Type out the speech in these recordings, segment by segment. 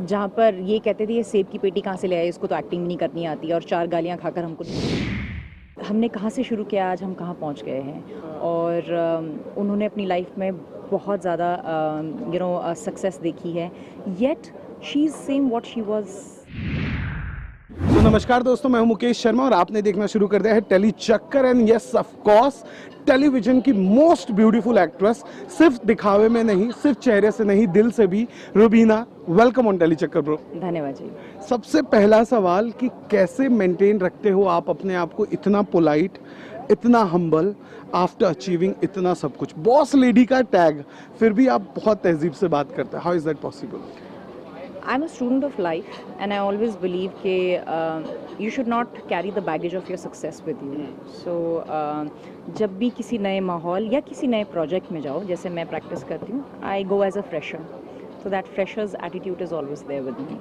जहाँ पर ये कहते थे ये सेब की पेटी कहाँ से ले आए, इसको तो एक्टिंग नहीं करनी आती, और 4 गालियाँ खाकर हमने कहाँ से शुरू किया, आज हम कहाँ पहुँच गए हैं। और उन्होंने अपनी लाइफ में बहुत ज़्यादा सक्सेस देखी है, yet she is same what she was. तो नमस्कार दोस्तों, मैं हूं मुकेश शर्मा और आपने देखना शुरू कर दिया है टेली चक्कर। And yes of course, television की मोस्ट ब्यूटीफुल एक्ट्रेस, सिर्फ दिखावे में नहीं, सिर्फ चेहरे से नहीं, दिल से भी। रुबीना, वेलकम ऑन टेली चक्कर ब्रो। धन्यवाद जी। सबसे पहला सवाल कि कैसे मेंटेन रखते हो आप अपने आप को इतना पोलाइट, इतना हम्बल, आफ्टर अचीविंग इतना सब कुछ, बॉस लेडी का टैग, फिर भी आप बहुत तहजीब से बात करते हैं। How is that possible? I'm a student of life, and I always believe that you should not carry the baggage of your success with you. So जब भी किसी नए माहौल या किसी नए प्रोजेक्ट में जाओ, जैसे मैं प्रैक्टिस करती हूँ, I go as a fresher. So that fresher's attitude is always there with me.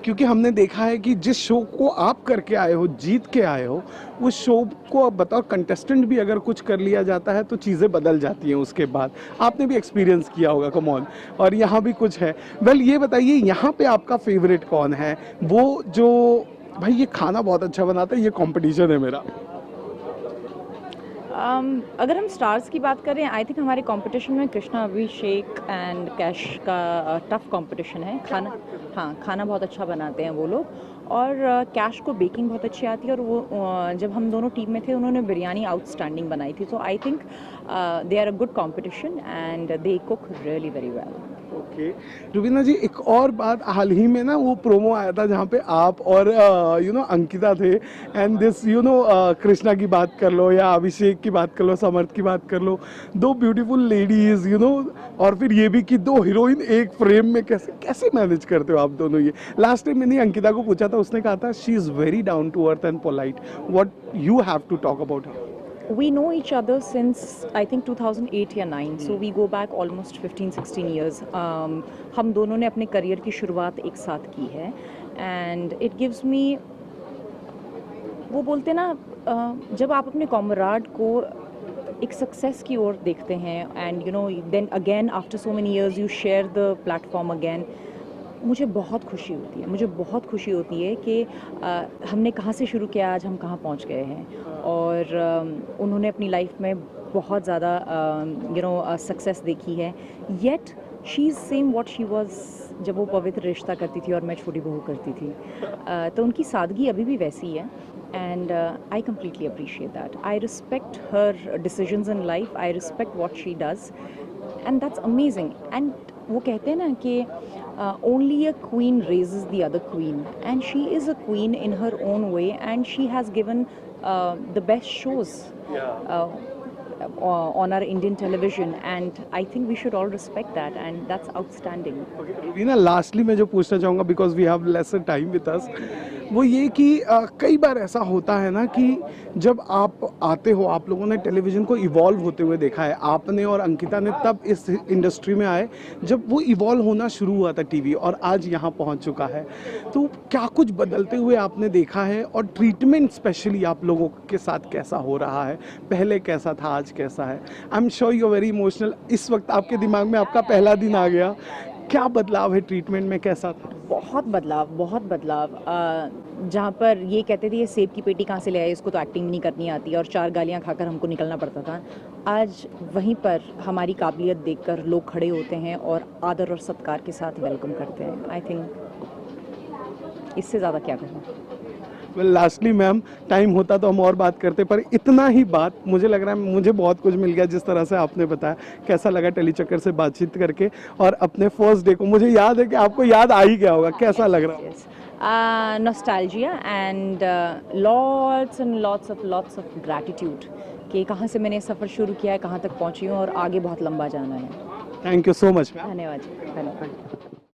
क्योंकि हमने देखा है कि जिस शो को आप करके आए हो, जीत के आए हो, उस शो को अब बताओ, कंटेस्टेंट भी अगर कुछ कर लिया जाता है तो चीज़ें बदल जाती हैं उसके बाद। आपने भी एक्सपीरियंस किया होगा, कम ऑन। और यहाँ भी कुछ है। वेल, ये बताइए यहाँ पे आपका फेवरेट कौन है? वो जो भाई ये खाना बहुत अच्छा बनाता है, ये कंपटीशन है मेरा। अगर हम स्टार्स की बात करें, आई थिंक हमारे कंपटीशन में कृष्णा अभिषेक एंड कैश का टफ कंपटीशन है। खाना बहुत अच्छा बनाते हैं वो लोग, और कैश को बेकिंग बहुत अच्छी आती है, और वो जब हम दोनों टीम में थे उन्होंने बिरयानी आउटस्टैंडिंग बनाई थी। So I think they are a good competition and they cook really very well. Okay Rubina ji, एक और बात, हाल ही में ना वो प्रोमो आया था जहाँ पे आप और अंकिता थे। एंड दिस कृष्णा की बात कर लो या अभिषेक की बात कर लो, समर्थ की बात कर लो, दो ब्यूटीफुल लेडीज, और फिर ये भी कि दो हीरोइन एक फ्रेम में, कैसे कैसे मैनेज करते हो आप दोनों? ये लास्ट टाइम मैंने अंकिता को पूछा था, उसने कहा था she is very down to earth and polite. What you have to talk about her? We know each other since I think 2008 या 9, so we go back almost 15-16 years. हम दोनों ने अपने करियर की शुरुआत एक साथ की है, and it gives me, वो बोलते ना, जब आप अपने कॉमराड को एक सक्सेस की ओर देखते हैं, and then again after so many years you share the platform again, मुझे बहुत खुशी होती है कि हमने कहाँ से शुरू किया, आज हम कहाँ पहुँच गए हैं। और उन्होंने अपनी लाइफ में बहुत ज़्यादा सक्सेस देखी है, yet she is same what she was जब वो पवित्र रिश्ता करती थी और मैं छोटी बहू करती थी। तो उनकी सादगी अभी भी वैसी है, and I completely appreciate that. I respect her decisions in life, I respect what she does, and that's amazing. And वो कहते हैं ना कि only a queen raises the other queen, and she is a queen in her own way, and she has given the best shows on our Indian television, and I think we should all respect that, and that's outstanding. Rubina, lastly मैं जो पूछना चाहूँगा, because we have lesser time with us, वो ये कि कई बार ऐसा होता है ना कि जब आप आते हो, आप लोगों ने टेलीविज़न को इवॉल्व होते हुए देखा है, आपने और अंकिता ने तब इस इंडस्ट्री में आए जब वो इवॉल्व होना शुरू हुआ था टीवी, और आज यहाँ पहुँच चुका है। तो क्या कुछ बदलते हुए आपने देखा है? और ट्रीटमेंट स्पेशली आप लोगों के साथ कैसा हो रहा है? पहले कैसा था, आज कैसा है? I am sure you are very emotional. इस वक्त आपके दिमाग में आपका पहला दिन आ गया, क्या बदलाव है ट्रीटमेंट में, कैसा था? बहुत बदलाव। जहाँ पर ये कहते थे ये सेब की पेटी कहाँ से ले आए, इसको तो एक्टिंग नहीं करनी आती, और 4 गालियाँ खाकर हमको निकलना पड़ता था, आज वहीं पर हमारी काबिलियत देखकर लोग खड़े होते हैं और आदर और सत्कार के साथ वेलकम करते हैं। आई थिंक इससे ज़्यादा क्या कहूँ। वेल, लास्टली मैम, टाइम होता तो हम और बात करते, पर इतना ही बात, मुझे लग रहा है मुझे बहुत कुछ मिल गया जिस तरह से आपने बताया। कैसा लगा टेली चक्कर से बातचीत करके? और अपने फर्स्ट डे को, मुझे याद है कि आपको याद आ ही गया होगा, कैसा लग रहा है? Nostalgia and lots of gratitude कि कहाँ से मैंने सफ़र शुरू किया है, कहाँ तक पहुँची हूँ, और आगे बहुत लंबा जाना है। Thank you so much ma'am. धन्यवाद जी, धन्यवाद।